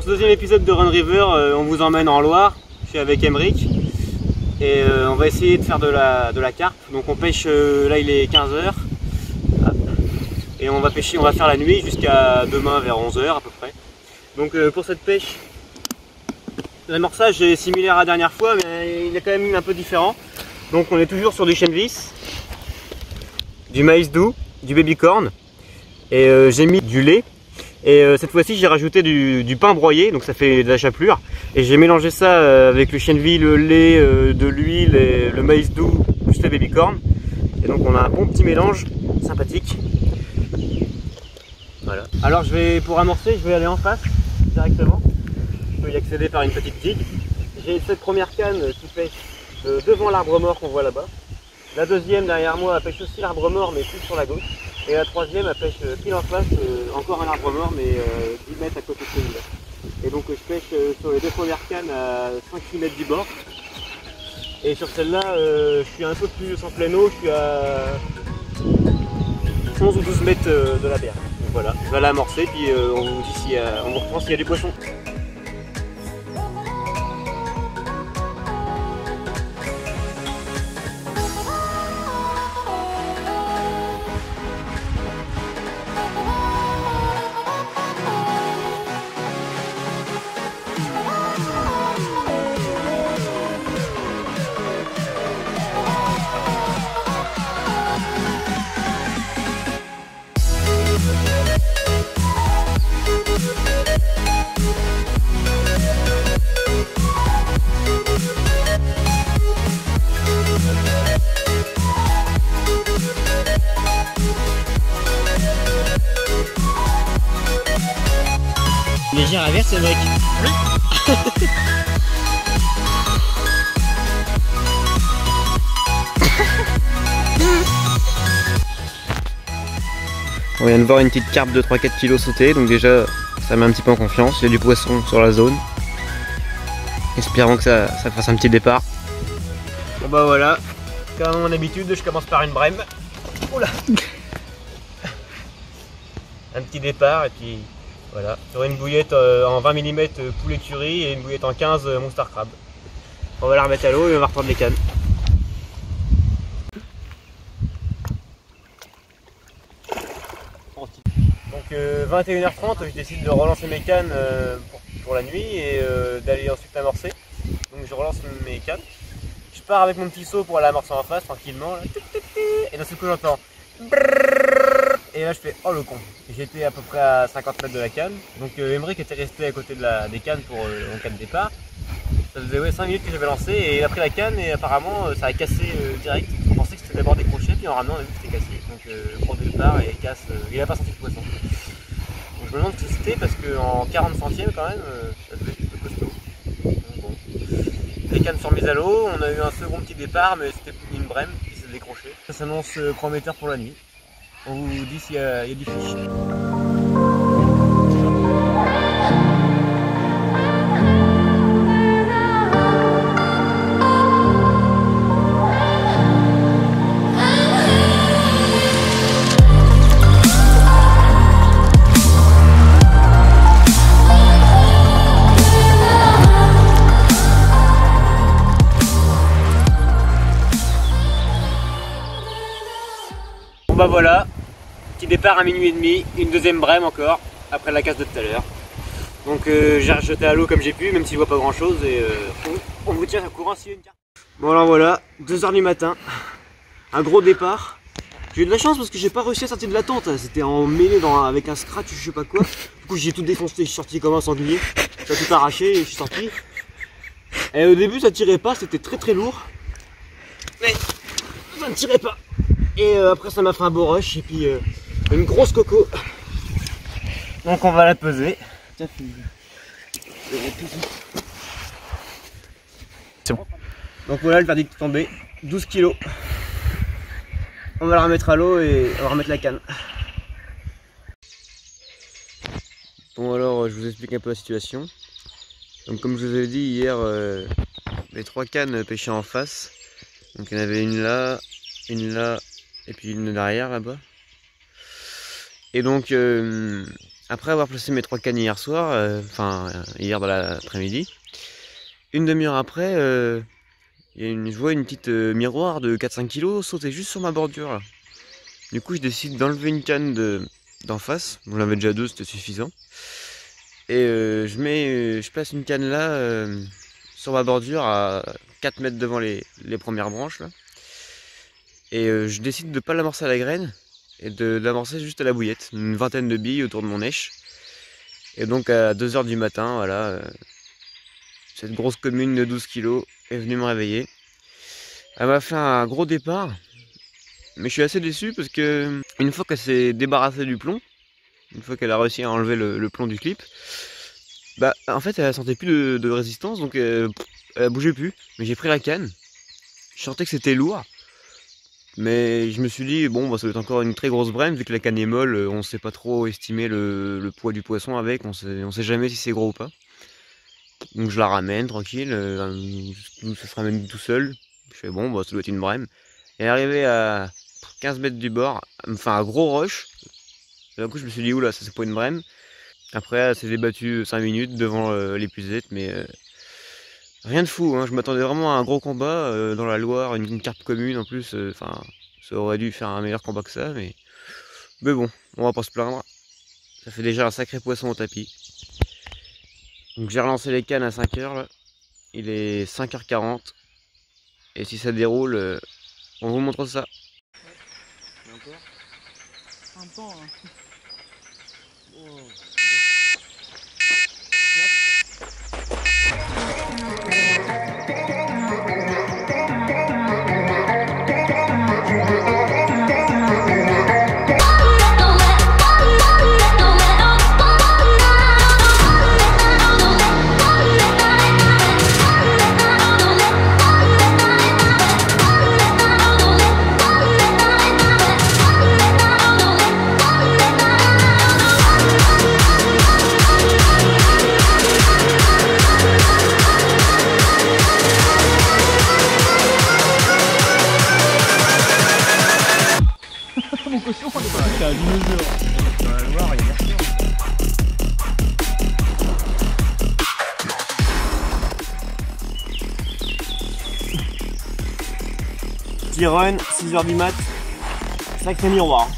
pour ce deuxième épisode de Run River, on vous emmène en Loire. Je suis avec Emeric et on va essayer de faire de la carpe. Donc on pêche, là il est 15 h et on va pêcher, on va faire la nuit jusqu'à demain vers 11 h à peu près. Donc pour cette pêche, l'amorçage est similaire à la dernière fois, mais il est quand même un peu différent. Donc on est toujours sur du chènevis, du maïs doux, du baby corn et j'ai mis du lait. Et cette fois-ci j'ai rajouté du pain broyé, donc ça fait de la chapelure. Et j'ai mélangé ça avec le chènevis, le lait, de l'huile et le maïs doux plus le baby corn. Et donc on a un bon petit mélange sympathique. Voilà. Alors pour amorcer, je vais aller en face directement. Je peux y accéder par une petite digue. J'ai cette première canne qui pêche devant l'arbre mort qu'on voit là-bas. La deuxième derrière moi elle pêche aussi l'arbre mort mais plus sur la gauche. Et la troisième elle pêche pile en face, encore un arbre mort mais 10 mètres à côté de celui-là. Et donc je pêche sur les deux premières cannes à 5-6 mètres du bord. Et sur celle-là je suis un peu plus en pleine eau, je suis à 11 ou 12 mètres de la berge. Donc voilà, je vais aller amorcer puis on vous dit on vous reprend s'il y a du poisson. Légère averse, Emeric. Oui. On vient de voir une petite carpe de 3-4 kg sauter, donc déjà ça met un petit peu en confiance, il y a du poisson sur la zone. Espérons que ça fasse un petit départ. Bon bah voilà, comme à mon habitude, je commence par une brème. Oula. Un petit départ et puis voilà, sur une bouillette en 20 mm poulet curry et une bouillette en 15 monster crab. On va la remettre à l'eau et on va reprendre les cannes. Donc 21 h 30, je décide de relancer mes cannes pour la nuit et d'aller ensuite amorcer. Donc je relance mes cannes. Je pars avec mon petit seau pour aller amorcer en face tranquillement. Là. Et d'un seul coup j'entends. Et là je fais oh le con. J'étais à peu près à 50 mètres de la canne. Donc Emeric était resté à côté des cannes pour en cas de départ. Ça faisait 5 minutes que j'avais lancé et il a pris la canne et apparemment ça a cassé direct. Je pensais que c'était d'abord décroché puis en ramenant on a vu que c'était cassé. Donc gros départ et casse. Il n'a pas senti le poisson. Donc je me demande ce que c'était parce qu'en 40 centièmes quand même ça devait être un peu costaud. Donc, bon. Les cannes sont mises à l'eau, on a eu un second petit départ mais c'était une brème qui s'est décrochée. Ça s'annonce prometteur pour la nuit. On vous dit s'il y a du fish. Bon bah voilà. Petit départ à minuit et demi, une deuxième brème encore, après la casse de tout à l'heure. Donc j'ai rejeté à l'eau comme j'ai pu, même si je vois pas grand chose, et on vous tient au courant s'il y a une carte. Bon alors voilà, 2 h du matin, un gros départ. J'ai eu de la chance parce que j'ai pas réussi à sortir de la tente, c'était emmêlé avec un scratch ou je sais pas quoi. Du coup j'ai tout défoncé, je suis sorti comme un sanglier, j'ai tout arraché et je suis sorti. Et au début ça tirait pas, c'était très lourd, mais ça ne tirait pas. Et après ça m'a fait un beau rush et puis une grosse coco. Donc on va la peser. Tiens, c'est bon. Donc voilà le verdict est tombé. 12 kg. On va la remettre à l'eau et on va remettre la canne. Bon alors je vous explique un peu la situation. Donc comme je vous ai dit hier, les 3 cannes pêchaient en face. Donc il y en avait une là et puis une derrière là-bas. Et donc après avoir placé mes 3 cannes hier soir, hier dans l'après-midi, une demi-heure après, je vois une petite miroir de 4-5 kg sauter juste sur ma bordure là. Du coup je décide d'enlever une canne d'en face, j'en avais déjà 2, c'était suffisant. Et je place une canne là sur ma bordure à 4 mètres devant les premières branches là. Et je décide de ne pas l'amorcer à la graine et de l'amorcer juste à la bouillette, une vingtaine de billes autour de mon èche. Et donc à 2 h du matin, voilà, cette grosse commune de 12 kg est venue me réveiller. Elle m'a fait un gros départ, mais je suis assez déçu parce que une fois qu'elle s'est débarrassée du plomb, une fois qu'elle a réussi à enlever le plomb du clip, bah en fait elle sentait plus de résistance, donc elle bougeait plus. Mais j'ai pris la canne, je sentais que c'était lourd. Mais je me suis dit, bon, bah, ça doit être encore une très grosse brème, vu que la canne est molle, on ne sait pas trop estimer le poids du poisson avec, on sait jamais si c'est gros ou pas. Donc je la ramène tranquille, ça se ramène tout seul. Je fais bon, bah, ça doit être une brème. Et arrivé à 15 mètres du bord, enfin un gros roche, d'un coup je me suis dit, oula, ça c'est pas une brème. Après, elle s'est débattue 5 minutes devant l'épuisette, mais rien de fou, hein. Je m'attendais vraiment à un gros combat dans la Loire, une carte commune en plus, ça aurait dû faire un meilleur combat que ça, mais bon, on va pas se plaindre. Ça fait déjà un sacré poisson au tapis. Donc j'ai relancé les cannes à 5 h là. Il est 5 h 40. Et si ça déroule, on vous montre ça. Et encore un temps, hein. Oh. Mon cochon, on est parti à 19 h. Dans la Loire, il y a personne. Petit run, 6 h du mat, sacré miroir.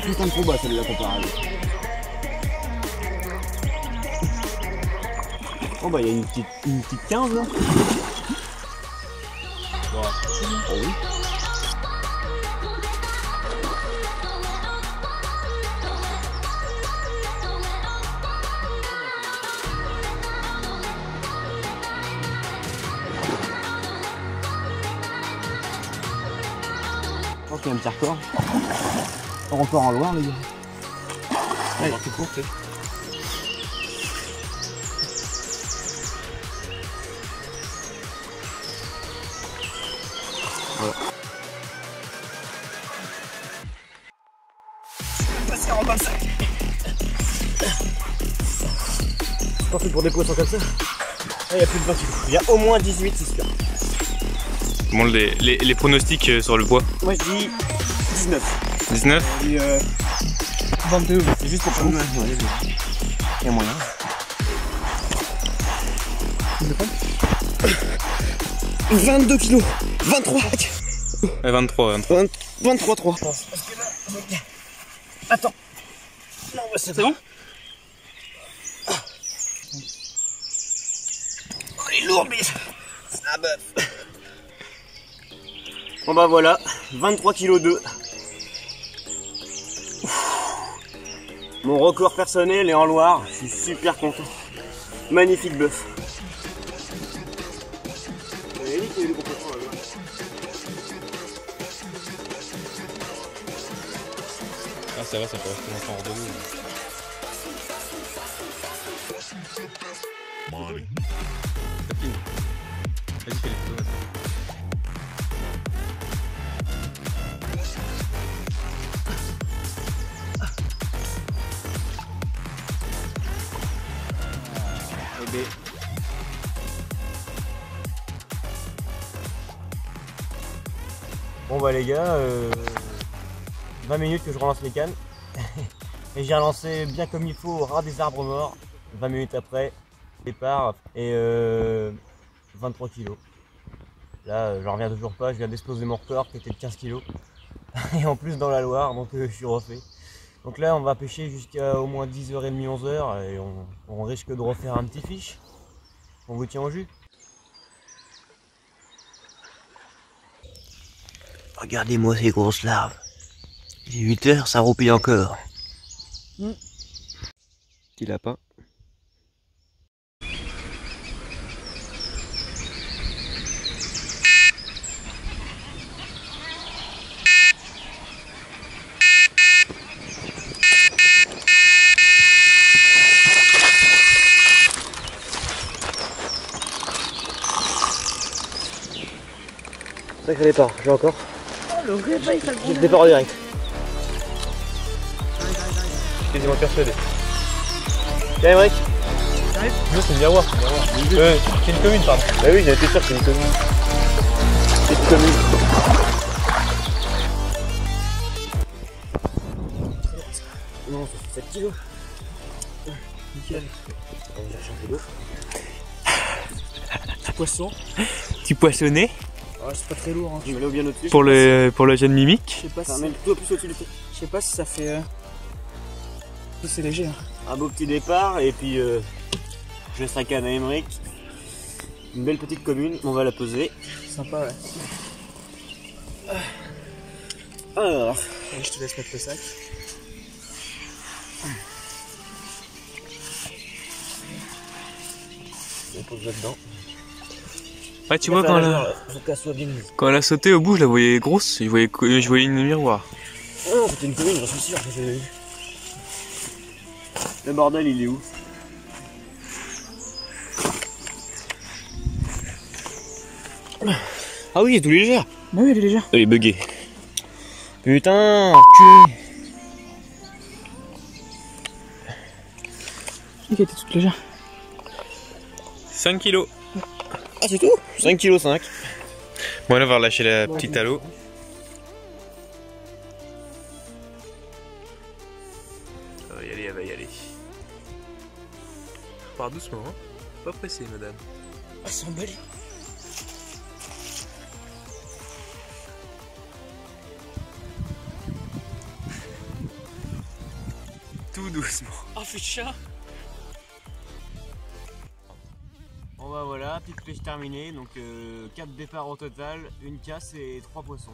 Putain de combat celle-là comparable. Oh bah il y a une petite 15 là. Ouais. Oh oui. Je pense qu'il y a un petit record. Record en Loire les gars. Allez, c'est court, c'est. Voilà. Passer en 25. C'est pas fait pour des poissons comme ça. Là, il y a plus de 20 kg. Il y a au moins 18, c'est sûr. Bon, les pronostics sur le poids. Moi je dis 19. 19 Je dis 22. C'est juste pour prendre. Il y a moyen. 22 kg. 23. 23. 23, 3. Parce que là, attends. Non, bah, c'est bon. Oh, elle est lourde, mais ah bah. Bon bah voilà, 23 kg 2. Mon record personnel est en Loire, je suis super content. Magnifique bœuf. Ah ça va, ça peut rester longtemps hors de l'eau. Vas-y, fais les photos maintenant. baie. Bon bah les gars, 20 minutes que je relance les cannes. Et j'ai relancé bien comme il faut au ras des arbres morts. 20 minutes après, départ et 23 kilos. Là, j'en reviens toujours pas, je viens d'exploser mon record qui était de 15 kilos. Et en plus dans la Loire, donc je suis refait. Donc là, on va pêcher jusqu'à au moins 10h30, 11h et on risque de refaire un petit fiche. On vous tient au jus. Regardez-moi ces grosses larves. Il est 8h, ça roupille encore. Petit lapin. Sacré départ, j'ai encore. Oh le réveil, ça J'ai le départ en direct. Quasiment persuadé. Tiens, Emmerich. Non, c'est le miroir. C'est une commune, pardon. Bah oui, j'étais sûr que c'est une commune. C'est une commune. Non, ça fait 7 kilos. Nickel. On va chercher un peu d'eau. Petit poisson. Petit poissonnet Oh, c'est pas très lourd. Hein. Je mets l'eau bien au-dessus. pour le jeune mimique. Je sais pas si, Ça met tout plus au-dessus du pied. je sais pas si ça fait. C'est léger. Hein. Un beau petit départ et puis je laisse la canne à Emmerich. Une belle petite commune, on va la peser. Sympa, ouais. Alors, Allez, je te laisse mettre le sac. on pose là-dedans. Ouais, tu vois, quand Faut qu'elle soit bien mise. elle a sauté au bout, je la voyais grosse, je voyais une miroir. Oh, c'était une commune, j'en suis sûr que j'ai eu. Le bordel, il est où? Ah oui, il est tout léger. Bah oui, elle est légère. Il est bugué. Putain, enculé. Elle était toute légère. 5 kilos. Ah, c'est tout? 5,5 kg. Bon, là, on va relâcher la petite à l'eau. Elle va y aller, elle va y aller. Repars doucement, hein. Pas pressé, madame. Ah, c'est emballé. Tout doucement. Oh, fait chat. Bon bah voilà, petite pêche terminée, donc 4 départs au total, une casse et 3 poissons.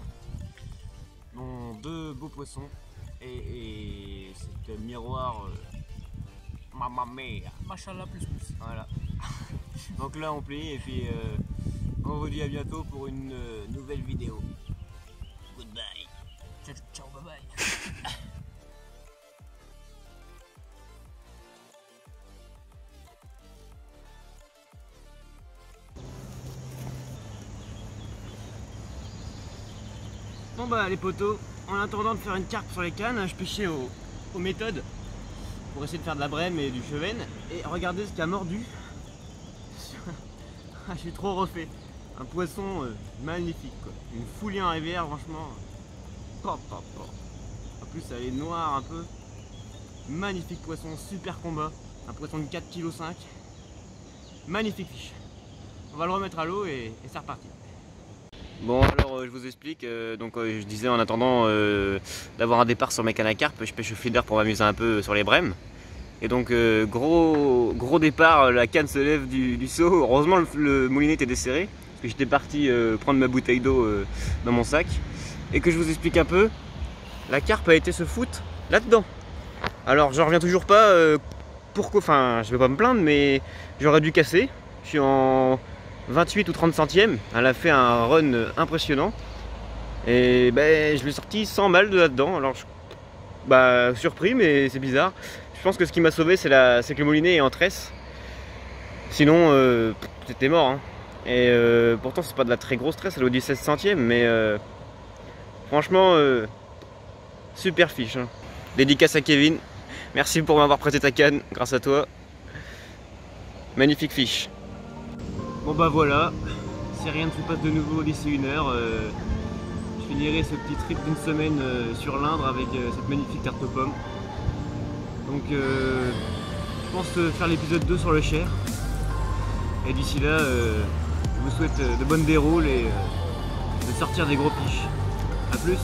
Dont 2 beaux poissons et c'est miroir mamma mia. Machallah plus plus. Voilà. Donc là on plie et puis on vous dit à bientôt pour une nouvelle vidéo. Goodbye. Ciao, ciao, bye bye. Bon bah les potos, en attendant de faire une carpe sur les cannes, je pêchais aux méthodes pour essayer de faire de la brème et du chevenne. Et regardez ce qui a mordu. Je suis trop refait. Un poisson magnifique quoi. Une foulie en rivière franchement. En plus elle est noire un peu. Magnifique poisson, super combat. Un poisson de 4,5 kg. Magnifique fiche. On va le remettre à l'eau et c'est reparti. Bon alors je vous explique, je disais en attendant d'avoir un départ sur mes cannes à carpe, je pêche au feeder pour m'amuser un peu sur les brèmes. Et donc gros départ, la canne se lève du seau, heureusement le moulinet était desserré, parce que j'étais parti prendre ma bouteille d'eau dans mon sac. Et que je vous explique un peu, la carpe a été se foutre là-dedans. Alors j'en reviens toujours pas, pourquoi, enfin je vais pas me plaindre mais j'aurais dû casser, je suis en 28 ou 30 centièmes, elle a fait un run impressionnant et ben, je l'ai sorti sans mal de là-dedans. Alors surpris mais c'est bizarre. Je pense que ce qui m'a sauvé c'est que le moulinet est en tresse, sinon c'était mort hein. Et pourtant c'est pas de la très grosse tresse, elle vaut du 16 centièmes mais franchement super fiche hein. Dédicace à Kevin, merci pour m'avoir prêté ta canne, grâce à toi. magnifique fiche. Bon bah voilà, si rien ne se passe de nouveau d'ici 1 heure, je finirai ce petit trip d'1 semaine sur l'Indre avec cette magnifique tarte aux pommes. Donc je pense faire l'épisode 2 sur le Cher. Et d'ici là, je vous souhaite de bonnes déroules et de sortir des gros piches. A plus.